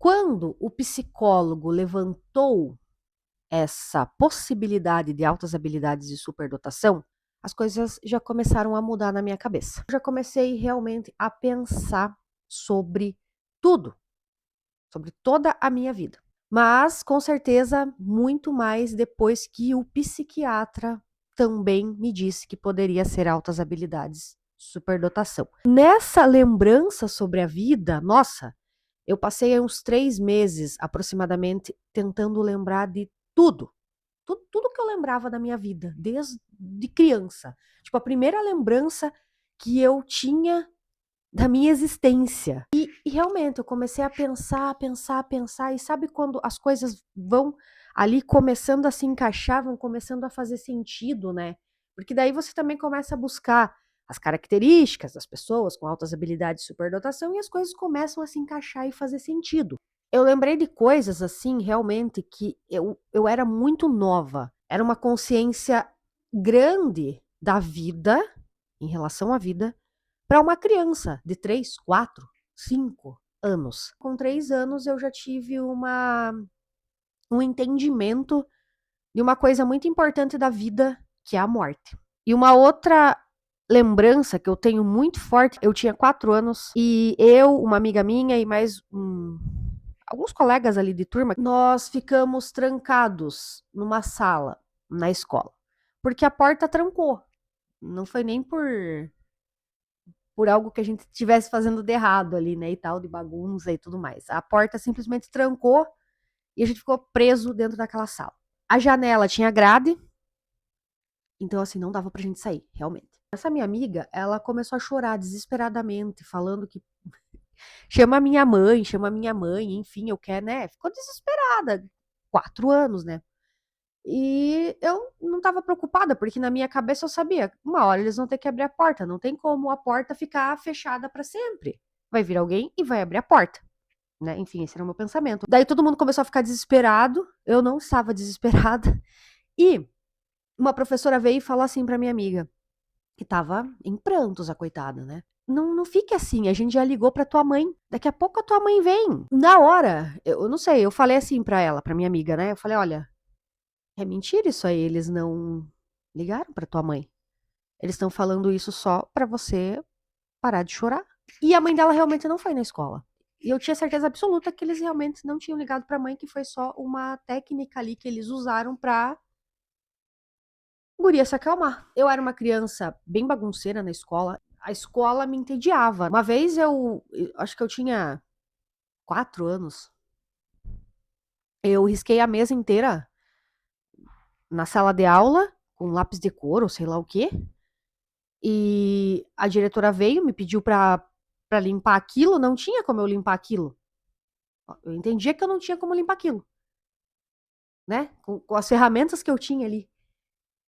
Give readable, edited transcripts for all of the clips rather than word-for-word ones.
Quando o psicólogo levantou essa possibilidade de altas habilidades e superdotação, as coisas já começaram a mudar na minha cabeça. Eu já comecei realmente a pensar sobre tudo, sobre toda a minha vida. Mas, com certeza, muito mais depois que o psiquiatra também me disse que poderia ser altas habilidades, superdotação. Nessa lembrança sobre a vida, nossa, eu passei uns 3 meses aproximadamente tentando lembrar de tudo. Tudo que eu lembrava da minha vida, desde criança. Tipo, a primeira lembrança que eu tinha da minha existência. E realmente eu comecei a pensar, e sabe quando as coisas vão ali começando a se encaixar, vão começando a fazer sentido, né? Porque daí você também começa a buscar as características das pessoas com altas habilidades de superdotação e as coisas começam a se encaixar e fazer sentido. Eu lembrei de coisas assim, realmente, que eu era muito nova. Era uma consciência grande da vida, em relação à vida, para uma criança de 3, 4, 5 anos. Com 3 anos eu já tive um entendimento de uma coisa muito importante da vida, que é a morte. E uma outra lembrança que eu tenho muito forte, eu tinha 4 anos e eu, uma amiga minha e mais alguns colegas ali de turma, nós ficamos trancados numa sala na escola, porque a porta trancou. Não foi nem por algo que a gente estivesse fazendo de errado ali, né, e tal, de bagunça e tudo mais. A porta simplesmente trancou e a gente ficou preso dentro daquela sala. A janela tinha grade, então assim, não dava pra gente sair, realmente. Essa minha amiga, ela começou a chorar desesperadamente, falando que chama minha mãe, enfim, eu quero, né? Ficou desesperada. 4 anos, né? E eu não estava preocupada, porque na minha cabeça eu sabia, uma hora eles vão ter que abrir a porta, não tem como a porta ficar fechada para sempre. Vai vir alguém e vai abrir a porta, né? Enfim, esse era o meu pensamento. Daí todo mundo começou a ficar desesperado, eu não estava desesperada, e uma professora veio e falou assim para minha amiga, que estava em prantos, a coitada, né? Não fique assim, a gente já ligou pra tua mãe. Daqui a pouco a tua mãe vem. Na hora, eu não sei, eu falei assim pra ela, pra minha amiga, né? Eu falei, olha, é mentira isso aí, eles não ligaram pra tua mãe. Eles estão falando isso só pra você parar de chorar. E a mãe dela realmente não foi na escola. E eu tinha certeza absoluta que eles realmente não tinham ligado pra mãe, que foi só uma técnica ali que eles usaram pra guria se acalmar. Eu era uma criança bem bagunceira na escola. A escola me entediava. Uma vez eu acho que eu tinha 4 anos. Eu risquei a mesa inteira na sala de aula com lápis de cor ou sei lá o quê. E a diretora veio, me pediu pra limpar aquilo, não tinha como eu limpar aquilo. Eu entendia que eu não tinha como limpar aquilo, né? Com as ferramentas que eu tinha ali.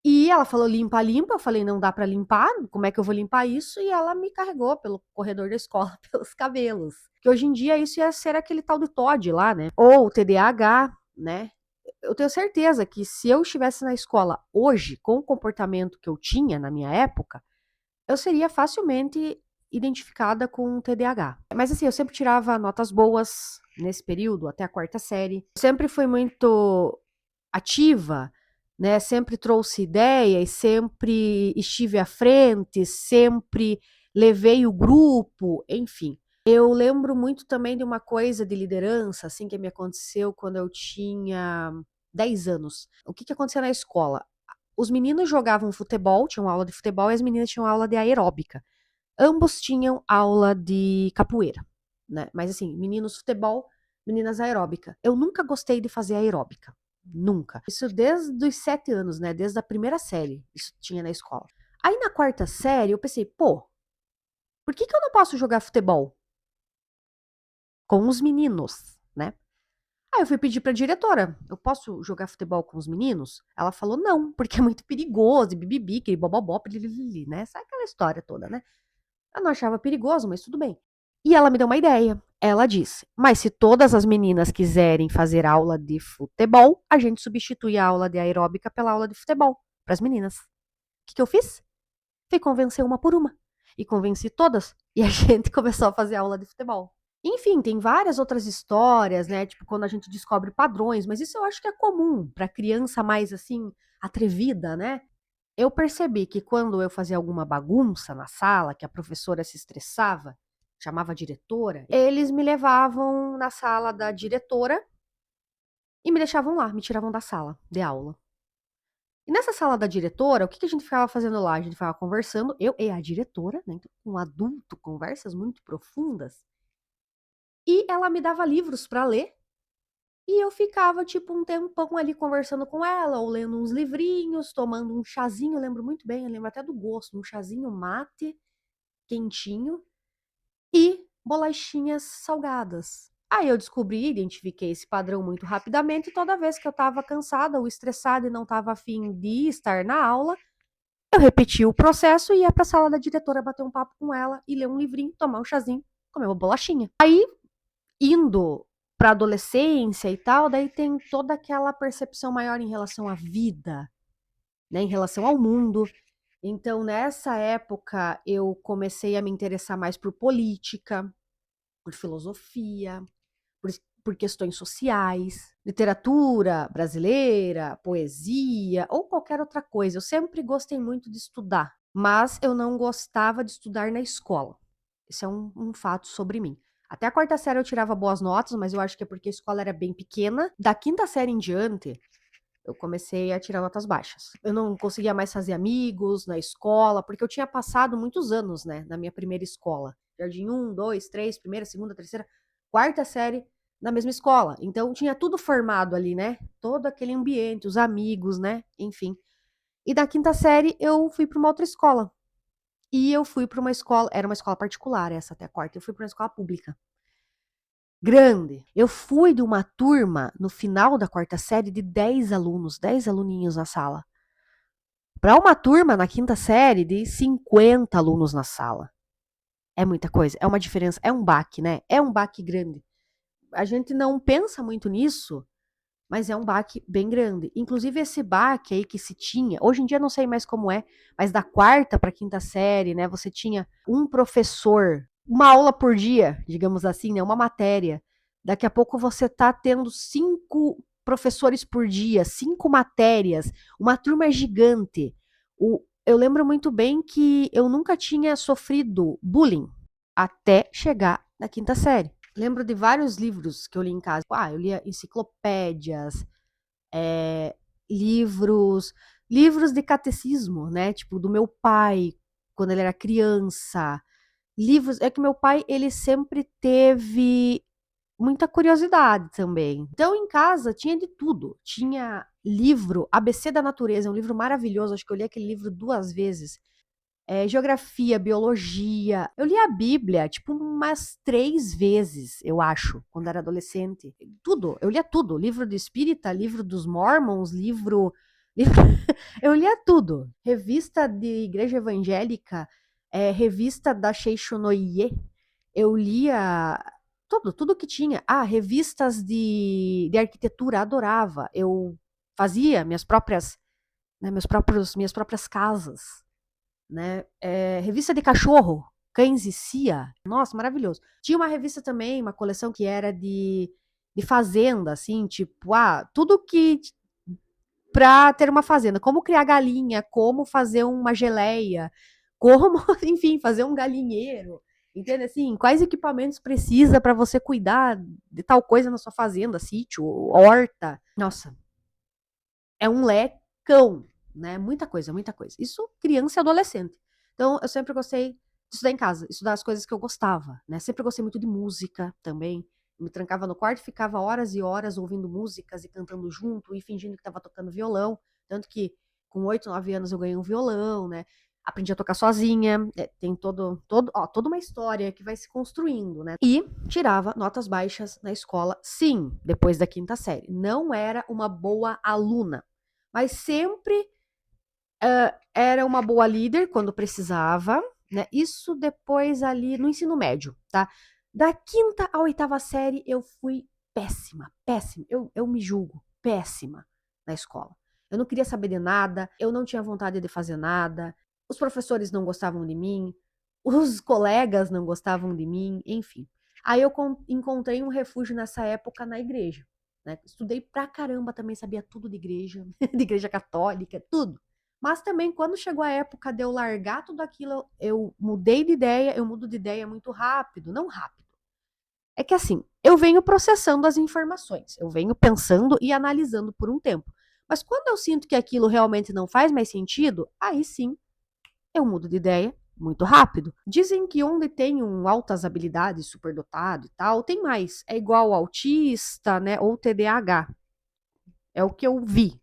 E ela falou limpa, limpa. Eu falei, não dá pra limpar, como é que eu vou limpar isso? E ela me carregou pelo corredor da escola, pelos cabelos. Que hoje em dia isso ia ser aquele tal do TOD lá, né? Ou TDAH, né? Eu tenho certeza que se eu estivesse na escola hoje, com o comportamento que eu tinha na minha época, eu seria facilmente identificada com TDAH. Mas assim, eu sempre tirava notas boas nesse período, até a 4ª série. Eu sempre fui muito ativa, né? Sempre trouxe ideias, sempre estive à frente, sempre levei o grupo, enfim. Eu lembro muito também de uma coisa de liderança, assim, que me aconteceu quando eu tinha 10 anos. O que aconteceu na escola? Os meninos jogavam futebol, tinham aula de futebol, e as meninas tinham aula de aeróbica. Ambos tinham aula de capoeira, né? Mas assim, meninos futebol, meninas aeróbica. Eu nunca gostei de fazer aeróbica. Nunca. Isso desde os 7 anos, né? Desde a primeira série, isso tinha na escola. Aí na 4ª série, eu pensei, pô, por que eu não posso jogar futebol com os meninos, né? Aí eu fui pedir pra diretora, eu posso jogar futebol com os meninos? Ela falou não, porque é muito perigoso, e bibibi, que bobobó, né? Sabe aquela história toda, né? Eu não achava perigoso, mas tudo bem. E ela me deu uma ideia. Ela disse, mas se todas as meninas quiserem fazer aula de futebol, a gente substitui a aula de aeróbica pela aula de futebol, para as meninas. O que eu fiz? Fui convencer uma por uma. E convenci todas. E a gente começou a fazer aula de futebol. Enfim, tem várias outras histórias, né? Tipo, quando a gente descobre padrões, mas isso eu acho que é comum para criança mais assim, atrevida, né? Eu percebi que quando eu fazia alguma bagunça na sala, que a professora se estressava, chamava a diretora, eles me levavam na sala da diretora e me deixavam lá, me tiravam da sala de aula. E nessa sala da diretora, o que a gente ficava fazendo lá? A gente ficava conversando, eu e a diretora, né? Então, um adulto, conversas muito profundas. E ela me dava livros para ler. E eu ficava, tipo, um tempão ali conversando com ela, ou lendo uns livrinhos, tomando um chazinho, eu lembro muito bem, eu lembro até do gosto, um chazinho mate, quentinho, e bolachinhas salgadas. Aí eu descobri, identifiquei esse padrão muito rapidamente, e toda vez que eu estava cansada ou estressada e não estava afim de estar na aula, eu repetia o processo e ia para a sala da diretora bater um papo com ela e ler um livrinho, tomar um chazinho, comer uma bolachinha. Aí, indo para adolescência e tal, daí tem toda aquela percepção maior em relação à vida, né, em relação ao mundo. Então, nessa época, eu comecei a me interessar mais por política, por filosofia, por, por questões sociais, literatura brasileira, poesia ou qualquer outra coisa. Eu sempre gostei muito de estudar, mas eu não gostava de estudar na escola. Isso é um fato sobre mim. Até a quarta série eu tirava boas notas, mas eu acho que é porque a escola era bem pequena. Da quinta série em diante, eu comecei a tirar notas baixas. Eu não conseguia mais fazer amigos na escola, porque eu tinha passado muitos anos, né, na minha primeira escola. Jardim 1, 2, 3, primeira, segunda, terceira, quarta série na mesma escola. Então tinha tudo formado ali, né? Todo aquele ambiente, os amigos, né? Enfim. E da quinta série eu fui para uma outra escola. E eu fui para uma escola, era uma escola particular essa até a quarta, eu fui para uma escola pública. Grande. Eu fui de uma turma no final da quarta série de 10 alunos, 10 aluninhos na sala. Para uma turma na quinta série de 50 alunos na sala. É muita coisa, é uma diferença, é um baque, né? É um baque grande. A gente não pensa muito nisso, mas é um baque bem grande. Inclusive esse baque aí que se tinha, hoje em dia não sei mais como é, mas da quarta para quinta série, né, você tinha um professor, uma aula por dia, digamos assim, né, uma matéria. Daqui a pouco você tá tendo 5 professores por dia, 5 matérias, uma turma gigante. Eu lembro muito bem que eu nunca tinha sofrido bullying até chegar na quinta série. Lembro de vários livros que eu li em casa. Eu lia enciclopédias, eh, livros, livros de catecismo, né? Tipo, do meu pai, quando ele era criança. Livros. É que meu pai, ele sempre teve muita curiosidade também. Então, em casa, tinha de tudo. Tinha livro, ABC da Natureza, é um livro maravilhoso. Acho que eu li aquele livro 2 vezes. Geografia, biologia. Eu li a Bíblia, tipo, umas 3 vezes, eu acho, quando era adolescente. Tudo, eu lia tudo. Livro do Espírita, livro dos Mormons, livro eu lia tudo. Revista de igreja evangélica, revista da Seishonoye. Eu lia tudo que tinha. Revistas de arquitetura, adorava. Eu fazia minhas próprias casas, né? Revista de cachorro, Cães e Cia. Nossa, maravilhoso. Tinha uma revista também, uma coleção que era de fazenda, assim, tipo, tudo que pra ter uma fazenda, como criar galinha, como fazer uma geleia, como, enfim, fazer um galinheiro. Entende assim? Quais equipamentos precisa para você cuidar de tal coisa na sua fazenda, sítio, horta? Nossa, é um lecão, né? Muita coisa, muita coisa. Isso criança e adolescente. Então, eu sempre gostei de estudar em casa, estudar as coisas que eu gostava, né? Sempre gostei muito de música também. Me trancava no quarto e ficava horas e horas ouvindo músicas e cantando junto e fingindo que estava tocando violão. Tanto que com 8, 9 anos eu ganhei um violão, né? Aprendi a tocar sozinha. Tem toda uma história que vai se construindo, né? E tirava notas baixas na escola, sim, depois da quinta série. Não era uma boa aluna, mas sempre era uma boa líder quando precisava, né? Isso depois ali no ensino médio, tá? Da quinta à oitava série eu fui péssima, péssima. Eu me julgo péssima na escola. Eu não queria saber de nada, eu não tinha vontade de fazer nada, os professores não gostavam de mim, os colegas não gostavam de mim, enfim. Aí eu encontrei um refúgio nessa época na igreja, né? Estudei pra caramba também, sabia tudo de igreja, de igreja católica, tudo. Mas também, quando chegou a época de eu largar tudo aquilo, eu mudei de ideia, eu mudo de ideia muito rápido, não rápido. É que assim, eu venho processando as informações, eu venho pensando e analisando por um tempo. Mas quando eu sinto que aquilo realmente não faz mais sentido, aí sim eu mudo de ideia muito rápido. Dizem que onde tem um altas habilidades, superdotado e tal, tem mais. É igual autista, né? Ou TDAH. É o que eu vi.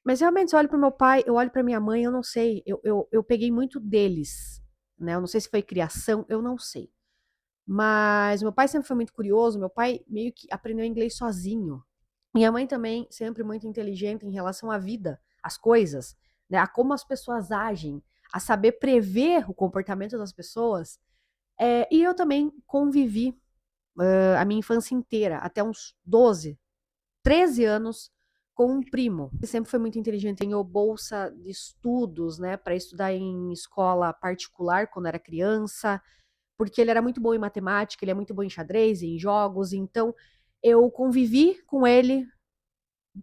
Mas realmente, eu olho pro meu pai, eu olho pra minha mãe, eu não sei. Eu peguei muito deles, né? Eu não sei se foi criação, eu não sei. Mas meu pai sempre foi muito curioso, meu pai meio que aprendeu inglês sozinho. Minha mãe também, sempre muito inteligente em relação à vida, às coisas, né? A como as pessoas agem, a saber prever o comportamento das pessoas. E eu também convivi a minha infância inteira, até uns 12, 13 anos, com um primo, que sempre foi muito inteligente, ganhou bolsa de estudos, né, para estudar em escola particular quando era criança, porque ele era muito bom em matemática, ele é muito bom em xadrez, em jogos, então eu convivi com ele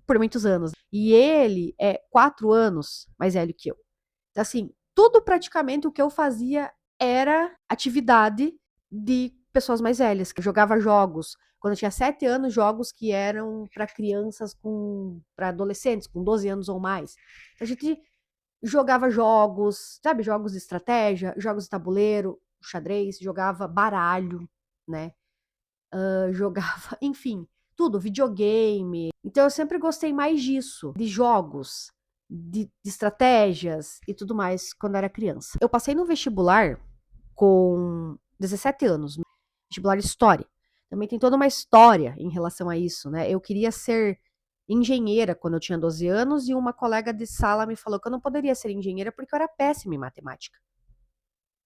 por muitos anos. E ele é 4 anos mais velho que eu. Então, assim, tudo praticamente o que eu fazia era atividade de pessoas mais velhas, que eu jogava jogos. Quando eu tinha 7 anos, jogos que eram para crianças para adolescentes, com 12 anos ou mais. A gente jogava jogos, sabe, jogos de estratégia, jogos de tabuleiro, xadrez, jogava baralho, né? Jogava, enfim, tudo, videogame. Então eu sempre gostei mais disso, de jogos, de estratégias e tudo mais quando era criança. Eu passei no vestibular com 17 anos, vestibular de história. Também tem toda uma história em relação a isso, né? Eu queria ser engenheira quando eu tinha 12 anos e uma colega de sala me falou que eu não poderia ser engenheira porque eu era péssima em matemática.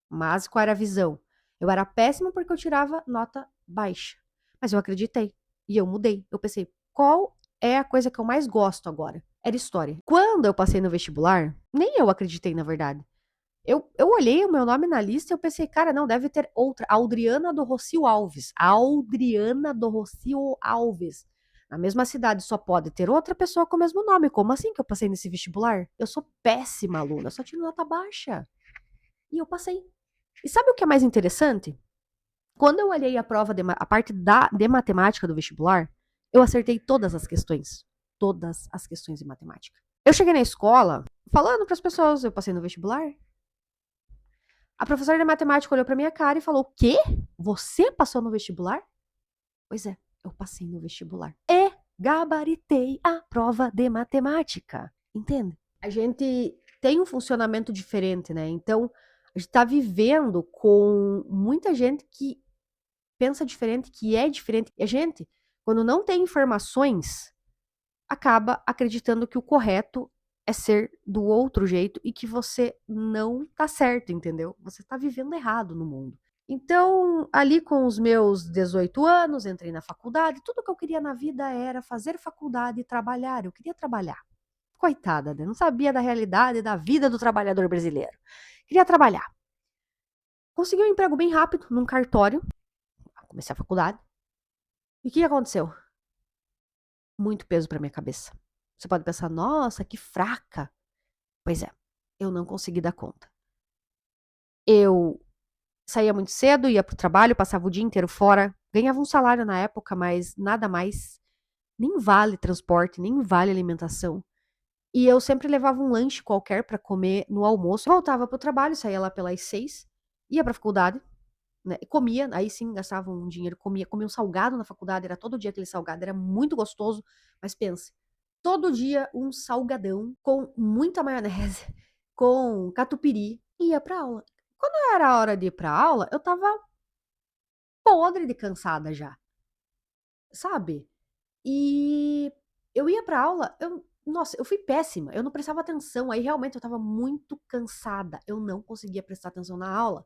Mas qual era a visão? Eu era péssima porque eu tirava nota baixa. Mas eu acreditei. E eu mudei. Eu pensei, qual é a coisa que eu mais gosto agora? Era história. Quando eu passei no vestibular, nem eu acreditei, na verdade. Eu olhei o meu nome na lista e eu pensei, cara, não, deve ter outra. Aldriana do Rocio Alves. Aldriana do Rocio Alves. Na mesma cidade só pode ter outra pessoa com o mesmo nome. Como assim que eu passei nesse vestibular? Eu sou péssima aluna, só tiro nota baixa. E eu passei. E sabe o que é mais interessante? Quando eu olhei a prova, a parte de matemática do vestibular, eu acertei todas as questões. Todas as questões de matemática. Eu cheguei na escola falando para as pessoas, eu passei no vestibular. A professora de matemática olhou para minha cara e falou: "O quê? Você passou no vestibular?" Pois é, eu passei no vestibular. E gabaritei a prova de matemática. Entende? A gente tem um funcionamento diferente, né? Então, a gente tá vivendo com muita gente que pensa diferente, que é diferente. E a gente, quando não tem informações, acaba acreditando que o correto é ser do outro jeito e que você não tá certo, entendeu? Você tá vivendo errado no mundo. Então, ali com os meus 18 anos, entrei na faculdade. Tudo que eu queria na vida era fazer faculdade e trabalhar. Eu queria trabalhar. Coitada, né? Não sabia da realidade da vida do trabalhador brasileiro. Queria trabalhar. Consegui um emprego bem rápido num cartório. Comecei a faculdade. E o que aconteceu? Muito peso para minha cabeça. Você pode pensar, nossa, que fraca. Pois é, eu não consegui dar conta. Eu saía muito cedo, ia pro trabalho, passava o dia inteiro fora, ganhava um salário na época, mas nada mais. Nem vale transporte, nem vale alimentação. E eu sempre levava um lanche qualquer para comer no almoço. Voltava pro trabalho, saía lá pelas 6, ia pra faculdade, né? Comia, aí sim gastava um dinheiro, comia um salgado na faculdade, era todo dia aquele salgado, era muito gostoso, mas pense, todo dia um salgadão com muita maionese, com catupiry, e ia pra aula. Quando era a hora de ir pra aula, eu tava podre de cansada já, sabe? E eu ia pra aula, nossa, eu fui péssima, eu não prestava atenção, aí realmente eu tava muito cansada, eu não conseguia prestar atenção na aula.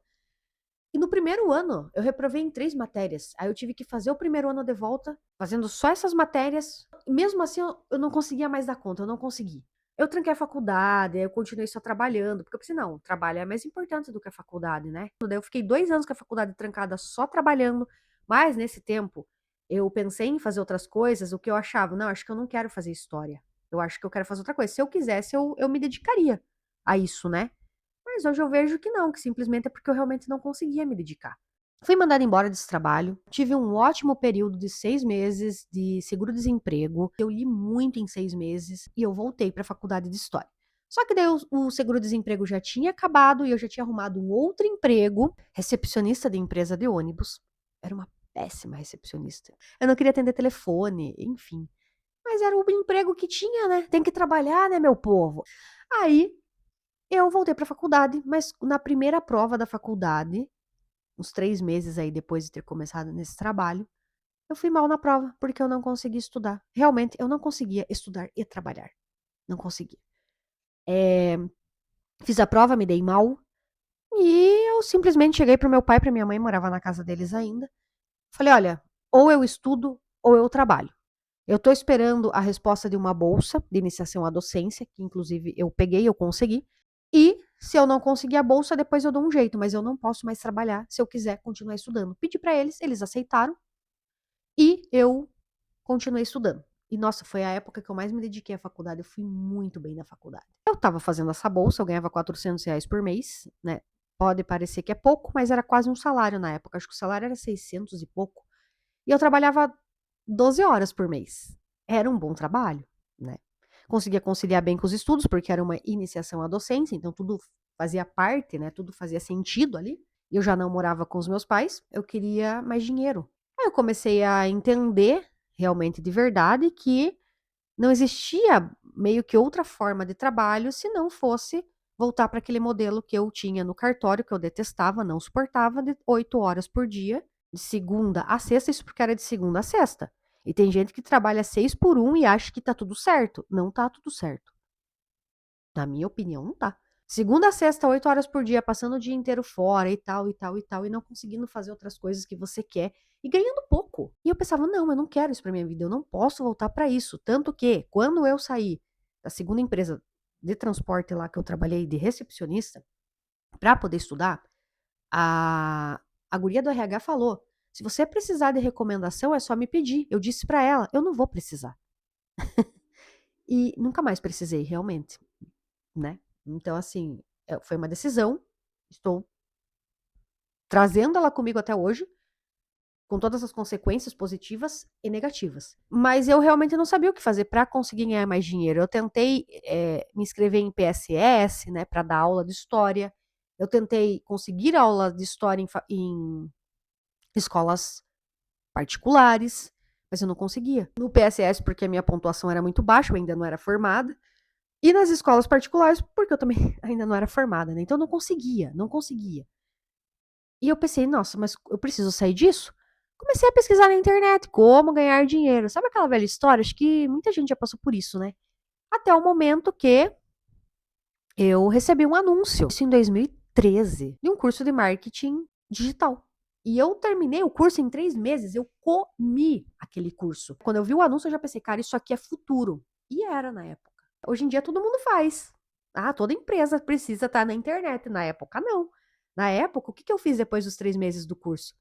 E no primeiro ano, eu reprovei em 3 matérias. Aí eu tive que fazer o primeiro ano de volta, fazendo só essas matérias. E mesmo assim, eu não conseguia mais dar conta, eu não consegui. Eu tranquei a faculdade, aí eu continuei só trabalhando, porque eu pensei, não, trabalho é mais importante do que a faculdade, né? Daí eu fiquei 2 anos com a faculdade trancada, só trabalhando, Mas nesse tempo, eu pensei em fazer outras coisas, o que eu achava, não, acho que eu não quero fazer história. Eu acho que eu quero fazer outra coisa. Se eu quisesse, eu me dedicaria a isso, né? Mas hoje eu vejo que não, que simplesmente é porque eu realmente não conseguia me dedicar. Fui mandada embora desse trabalho, tive um ótimo período de 6 meses de seguro-desemprego. Eu li muito em 6 meses e eu voltei para a faculdade de História. Só que daí o seguro-desemprego já tinha acabado e eu já tinha arrumado um outro emprego, recepcionista de empresa de ônibus. Era uma péssima recepcionista. Eu não queria atender telefone, enfim. Mas era o emprego que tinha, né? Tem que trabalhar, né, meu povo? Aí eu voltei para a faculdade, mas na primeira prova da faculdade, uns 3 meses aí depois de ter começado nesse trabalho, eu fui mal na prova, porque eu não conseguia estudar. Realmente, eu não conseguia estudar e trabalhar. Não conseguia. Fiz a prova, me dei mal, e eu simplesmente cheguei pro meu pai e pra minha mãe, morava na casa deles ainda. Falei, olha, ou eu estudo ou eu trabalho. Eu tô esperando a resposta de uma bolsa de iniciação à docência, que inclusive eu peguei, eu consegui. E se eu não conseguir a bolsa, depois eu dou um jeito, mas eu não posso mais trabalhar se eu quiser continuar estudando. Pedi pra eles, eles aceitaram e eu continuei estudando. E nossa, foi a época que eu mais me dediquei à faculdade, eu fui muito bem na faculdade. Eu tava fazendo essa bolsa, eu ganhava R$ 400 por mês, né? Pode parecer que é pouco, mas era quase um salário na época. Acho que o salário era 600 e pouco. E eu trabalhava 12 horas por mês. Era um bom trabalho, né? Conseguia conciliar bem com os estudos, porque era uma iniciação à docência, então tudo fazia parte, né? Tudo fazia sentido ali. Eu já não morava com os meus pais, eu queria mais dinheiro. Aí eu comecei a entender, realmente de verdade, que não existia meio que outra forma de trabalho se não fosse voltar para aquele modelo que eu tinha no cartório, que eu detestava, não suportava, de 8 horas por dia, de segunda a sexta, isso porque era de segunda a sexta. E tem gente que trabalha 6 por 1 e acha que tá tudo certo. Não tá tudo certo. Na minha opinião, não tá. Segunda a sexta, 8 horas por dia, passando o dia inteiro fora e tal, e tal, e tal, e não conseguindo fazer outras coisas que você quer e ganhando pouco. E eu pensava, não, eu não quero isso pra minha vida, eu não posso voltar pra isso. Tanto que, quando eu saí da segunda empresa de transporte lá que eu trabalhei de recepcionista, pra poder estudar, a guria do RH falou: se você precisar de recomendação, é só me pedir. Eu disse pra ela, eu não vou precisar. E nunca mais precisei, realmente, né? Então, assim, foi uma decisão. Estou trazendo ela comigo até hoje, com todas as consequências positivas e negativas. Mas eu realmente não sabia o que fazer para conseguir ganhar mais dinheiro. Eu tentei me inscrever em PSS, né, para dar aula de história. Eu tentei conseguir aula de história em escolas particulares, mas eu não conseguia. No PSS, porque a minha pontuação era muito baixa, eu ainda não era formada. E nas escolas particulares, porque eu também ainda não era formada, né? Então eu não conseguia, não conseguia. E eu pensei, nossa, mas eu preciso sair disso? Comecei a pesquisar na internet como ganhar dinheiro. Sabe aquela velha história? Acho que muita gente já passou por isso, né? Até o momento que eu recebi um anúncio, isso em 2013, de um curso de marketing digital. E eu terminei o curso em 3 meses, eu comi aquele curso. Quando eu vi o anúncio, eu já pensei, cara, isso aqui é futuro. E era na época. Hoje em dia todo mundo faz. Ah, toda empresa precisa estar na internet. Na época, não. Na época, o que eu fiz depois dos 3 meses do curso?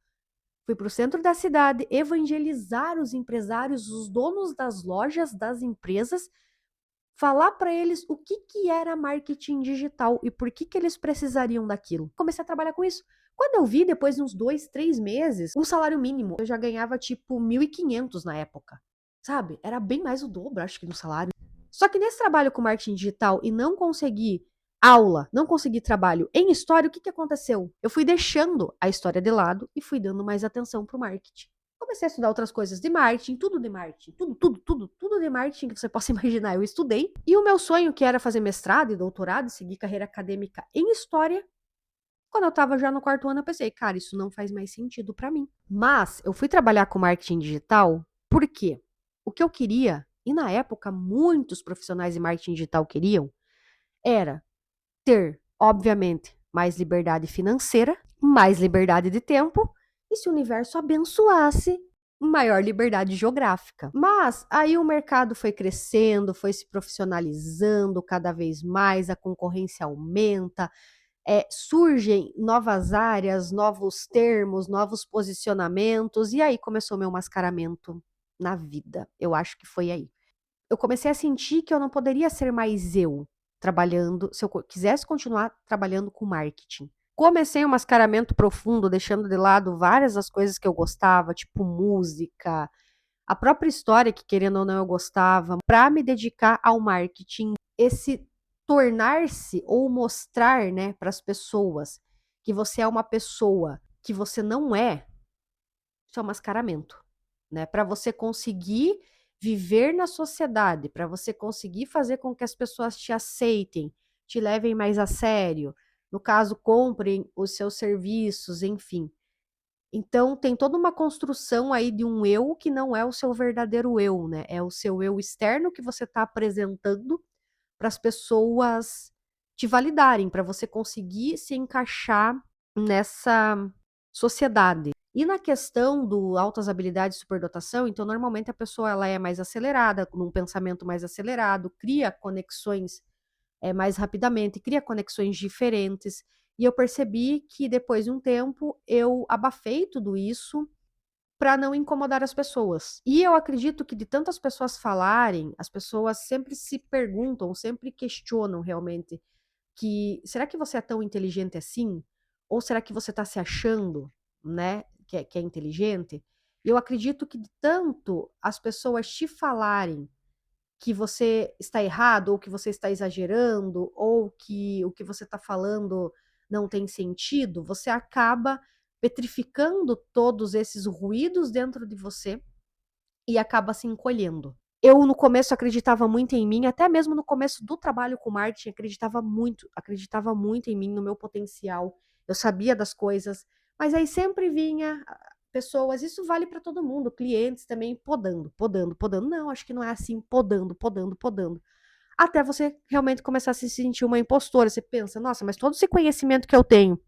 Fui para o centro da cidade evangelizar os empresários, os donos das lojas, das empresas, falar para eles o que era marketing digital e por que eles precisariam daquilo. Comecei a trabalhar com isso. Quando eu vi, depois de uns 2, 3 meses, um salário mínimo, eu já ganhava tipo 1.500 na época, sabe? Era bem mais o dobro, acho que, do salário. Só que nesse trabalho com marketing digital e não consegui aula, não consegui trabalho em história, o que aconteceu? Eu fui deixando a história de lado e fui dando mais atenção pro marketing. Comecei a estudar outras coisas de marketing, tudo de marketing que você possa imaginar. Eu estudei. E o meu sonho, que era fazer mestrado e doutorado, seguir carreira acadêmica em história, quando eu tava já no quarto ano, eu pensei, cara, isso não faz mais sentido pra mim. Mas eu fui trabalhar com marketing digital, por quê? O que eu queria, e na época muitos profissionais de marketing digital queriam, era ter, obviamente, mais liberdade financeira, mais liberdade de tempo, e se o universo abençoasse, maior liberdade geográfica. Mas aí o mercado foi crescendo, foi se profissionalizando cada vez mais, a concorrência aumenta, surgem novas áreas, novos termos, novos posicionamentos, e aí começou meu mascaramento na vida. Eu acho que foi aí. Eu comecei a sentir que eu não poderia ser mais eu trabalhando, se eu quisesse continuar trabalhando com marketing. Comecei um mascaramento profundo, deixando de lado várias das coisas que eu gostava, tipo música, a própria história que, querendo ou não, eu gostava, para me dedicar ao marketing. Esse tornar-se ou mostrar, né, para as pessoas que você é uma pessoa que você não é, isso é um mascaramento, né? Para você conseguir viver na sociedade, para você conseguir fazer com que as pessoas te aceitem, te levem mais a sério, no caso, comprem os seus serviços, enfim. Então, tem toda uma construção aí de um eu que não é o seu verdadeiro eu, né? É o seu eu externo que você está apresentando para as pessoas te validarem, para você conseguir se encaixar nessa sociedade. E na questão do altas habilidades e superdotação, então normalmente a pessoa ela é mais acelerada, com um pensamento mais acelerado, cria conexões mais rapidamente, cria conexões diferentes. E eu percebi que depois de um tempo eu abafei tudo isso para não incomodar as pessoas. E eu acredito que de tantas pessoas falarem, as pessoas sempre se perguntam, sempre questionam realmente que será que você é tão inteligente assim? Ou será que você está se achando, né, que é inteligente? E eu acredito que de tanto as pessoas te falarem que você está errado, ou que você está exagerando, ou que o que você está falando não tem sentido, você acaba petrificando todos esses ruídos dentro de você e acaba se encolhendo. Eu no começo acreditava muito em mim, até mesmo no começo do trabalho com marketing, acreditava muito em mim, no meu potencial. Eu sabia das coisas, mas aí sempre vinha pessoas, isso vale para todo mundo, clientes também podando, podando, podando. Não, acho que não é assim, podando, podando, podando. Até você realmente começar a se sentir uma impostora. Você pensa, nossa, mas todo esse conhecimento que eu tenho,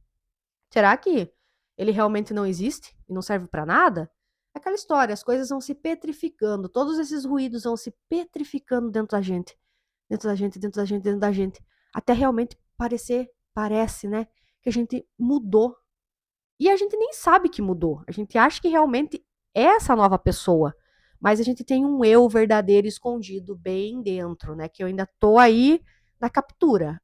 será que ele realmente não existe e não serve para nada? É aquela história, as coisas vão se petrificando, todos esses ruídos vão se petrificando dentro da gente, dentro da gente, dentro da gente, dentro da gente, até realmente parece, né, que a gente mudou. E a gente nem sabe que mudou. A gente acha que realmente é essa nova pessoa, mas a gente tem um eu verdadeiro escondido bem dentro, né, que eu ainda tô aí na captura.